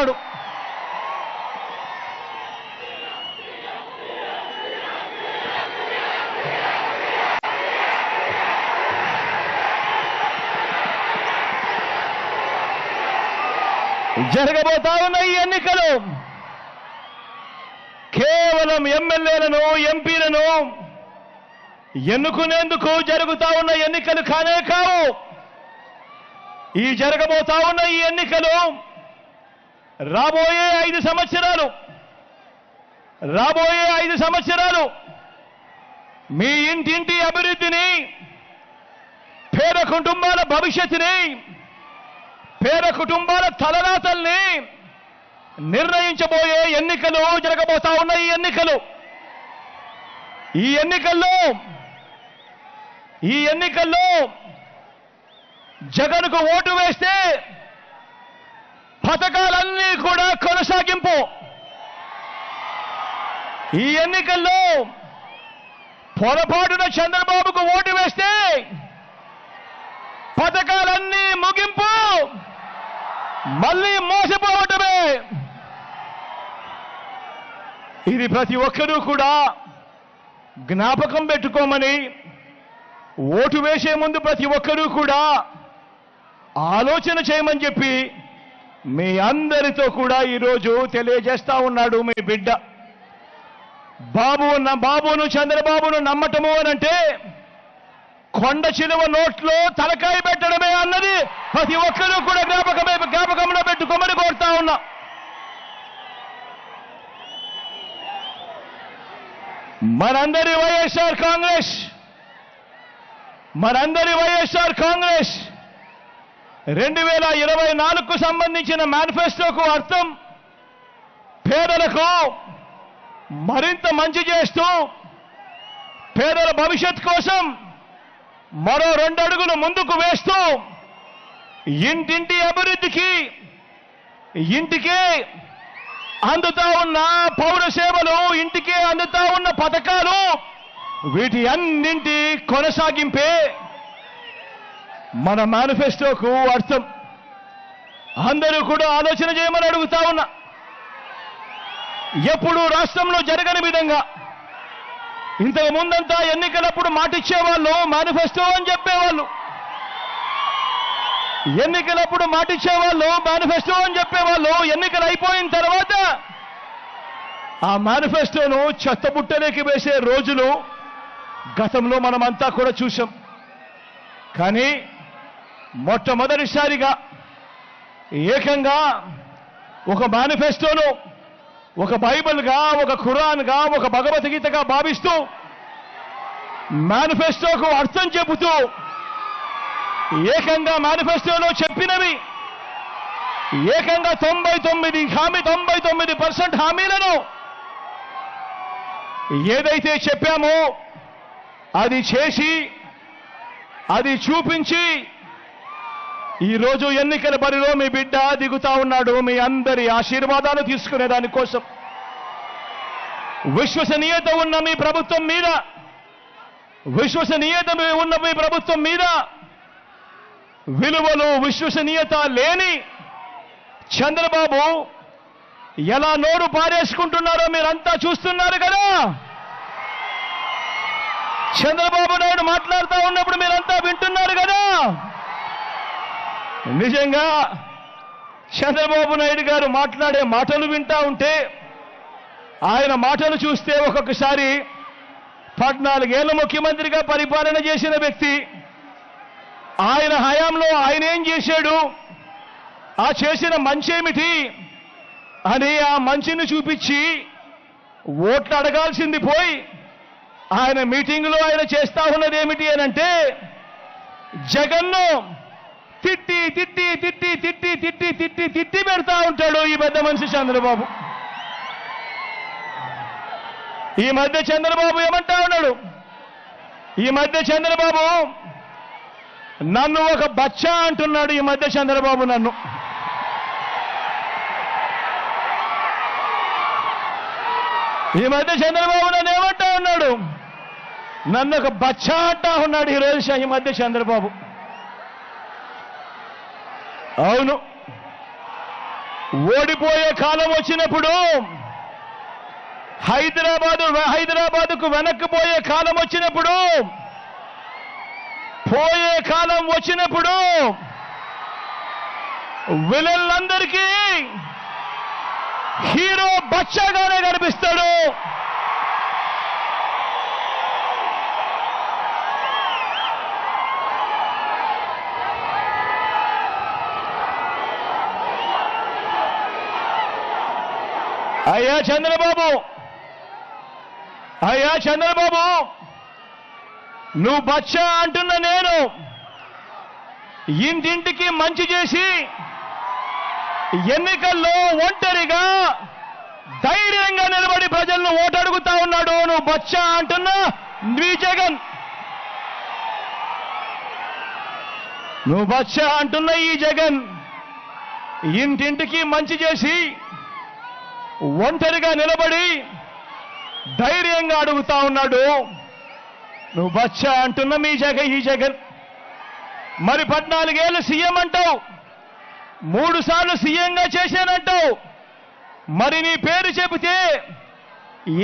ఉన్నాడు. జరగబోతా ఉన్న ఈ ఎన్నికలు కేవలం ఎమ్మెల్యేలను, ఎంపీలను ఎన్నుకునేందుకు జరుగుతా ఉన్న ఎన్నికలు కానే కావు. ఈ జరగబోతా ఉన్న ఈ ఎన్నికలు రాబోయే 5 సంవత్సరాలు మీ ఇంటింటి అభివృద్ధిని, పేద కుటుంబాల భవిష్యత్తుని, పేద కుటుంబాల తలరాతల్ని నిర్ణయించబోయే ఎన్నికలు జరగబోతా ఉన్న ఈ ఎన్నికల్లో జగన్కు ఓటు వేస్తే పథకాలన్నీ కూడా కొనసాగింపు. ఈ ఎన్నికల్లో పొరపాటున చంద్రబాబుకు ఓటు వేస్తే పథకాలన్నీ ముగింపు, మళ్ళీ మోసపోవటమే. ఇది ప్రతి ఒక్కరూ కూడా జ్ఞాపకం పెట్టుకోమని, ఓటు వేసే ముందు ప్రతి ఒక్కరూ కూడా ఆలోచన చేయమని చెప్పి మీ అందరితో కూడా ఈరోజు తెలియజేస్తా ఉన్నాడు మీ బిడ్డ. బాబును చంద్రబాబును నమ్మటము అనంటే కొండ చిలువ నోట్లో తలకాయ పెట్టడమే అన్నది ప్రతి ఒక్కరూ కూడా జ్ఞాపకంలో పెట్టుకోమని కోరుతా ఉన్నా. మనందరి వైఎస్ఆర్ కాంగ్రెస్ 2024కు సంబంధించిన మేనిఫెస్టోకు అర్థం పేదలకు మరింత మంచి చేస్తూ, పేదల భవిష్యత్ కోసం మరో 2 అడుగులు ముందుకు వేస్తూ, ఇంటింటి అభివృద్ధికి, ఇంటికే అందుతా ఉన్న పౌర సేవలు, ఇంటికే అందుతా ఉన్న పథకాలు, వీటి అన్నింటి కొనసాగింపే మన మేనిఫెస్టోకు అర్థం. అందరూ కూడా ఆలోచన చేయమని అడుగుతా ఉన్నా. ఎప్పుడు రాష్ట్రంలో జరగని విధంగా ఇంతకు ముందంతా ఎన్నికలప్పుడు మాటిచ్చేవాళ్ళు, మేనిఫెస్టో అని చెప్పేవాళ్ళు. ఎన్నికలప్పుడు మాటిచ్చేవాళ్ళు, మేనిఫెస్టో అని చెప్పేవాళ్ళు. ఎన్నికలు అయిపోయిన తర్వాత ఆ మేనిఫెస్టోను చెత్తబుట్టలోకి వేసే రోజులు గతంలో మనమంతా కూడా చూసాం. కానీ మొట్టమొదటిసారిగా ఏకంగా ఒక మేనిఫెస్టోను ఒక బైబిల్గా, ఒక ఖురాన్గా, ఒక భగవద్గీతగా భావిస్తూ మేనిఫెస్టోకు అర్థం చెబుతూ ఏకంగా మేనిఫెస్టోలో చెప్పినవి ఏకంగా 99% హామీలను ఏదైతే చెప్పామో అది చేసి, అది చూపించి ఈరోజు ఎన్నికల బరిలో మీ బిడ్డ దిగుతా ఉన్నాడు. మీ అందరి ఆశీర్వాదాలు తీసుకునే దానికోసం విశ్వసనీయత ఉన్న మీ ప్రభుత్వం మీద విలువలు, విశ్వసనీయత లేని చంద్రబాబు ఎలా నోరు పారేసుకుంటున్నారో మీరంతా చూస్తున్నారు కదా. చంద్రబాబు నాయుడు మాట్లాడుతూ ఉన్నప్పుడు మీరంతా వింటున్నారు కదా. నిజంగా చంద్రబాబు నాయుడు గారు మాట్లాడే మాటలు వింటా ఉంటే, ఆయన మాటలు చూస్తే ఒక్కొక్కసారి 14 ఏళ్ల ముఖ్యమంత్రిగా పరిపాలన చేసిన వ్యక్తి, ఆయన హయాంలో ఆయన ఏం చేశాడు, ఆ చేసిన మంచేమిటి అని ఆ మంచిని చూపించి ఓట్లు అడగాల్సింది పోయి, ఆయన మీటింగులో ఆయన చేస్తా ఉన్నది ఏమిటి అనంటే జగన్ను తిట్టి తిట్టి తిట్టి తిట్టి తిట్టి తిట్టి తిట్టి పెడతా ఉంటాడు ఈ పెద్ద మనిషి చంద్రబాబు. ఈ మధ్య చంద్రబాబు ఏమంటా ఉన్నాడు, ఈ మధ్య చంద్రబాబు నన్ను ఒక బచ్చా అంటున్నాడు. ఈ మధ్య చంద్రబాబు నన్ను ఏమంటా ఉన్నాడు, నన్ను ఒక బచ్చా అంటా ఉన్నాడు ఈరోజు ఈ మధ్య చంద్రబాబు. అవును, ఓడిపోయే కాలం వచ్చినప్పుడు హైదరాబాదుకు వెనక్కిపోయే కాలం వచ్చినప్పుడు, పోయే కాలం వచ్చినప్పుడు విలన్లందరికీ హీరో బచ్చాగానే కనిపిస్తాడు. అయ్యా చంద్రబాబు, నువ్వు బచ్చా అంటున్న నేను ఇంటింటికి మంచి చేసి ఎన్నికల్లో ఒంటరిగా ధైర్యంగా నిలబడి ప్రజలను ఓటడుగుతా ఉన్నాడు. నువ్వు బచ్చా అంటున్న నీ జగన్, నువ్వు బచ్చా అంటున్న ఈ జగన్ ఇంటింటికి మంచి చేసి ఒంటరిగా నిలబడి ధైర్యంగా అడుగుతా ఉన్నాడు. నువ్వు బచ్చా అంటున్న ఈ జగన్ మరి 14 ఏళ్ళు సీఎం అంటావు, 3 సార్లు సీఎంగా చేశానంటావు. మరి నీ పేరు చెబితే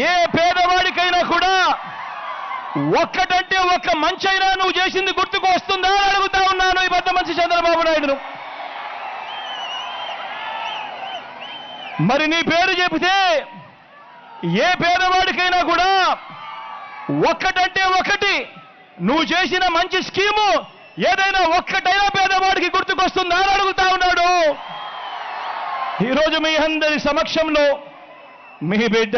ఏ పేదవాడికైనా కూడా ఒక్కటంటే ఒక్క మంచైనా నువ్వు చేసింది గుర్తుకు వస్తుందా అని అడుగుతా ఉన్నాను ఈ పెద్ద మనిషి చంద్రబాబు నాయుడును. మరి నీ పేరు చెబితే ఏ పేదవాడికైనా కూడా ఒక్కటంటే ఒకటి నువ్వు చేసిన మంచి స్కీము ఏదైనా ఒక్కటైనా పేదవాడికి గుర్తుకొస్తుందా అని అడుగుతా ఉన్నాడు. ఈరోజు మీ అందరి సమక్షంలో మీ బిడ్డ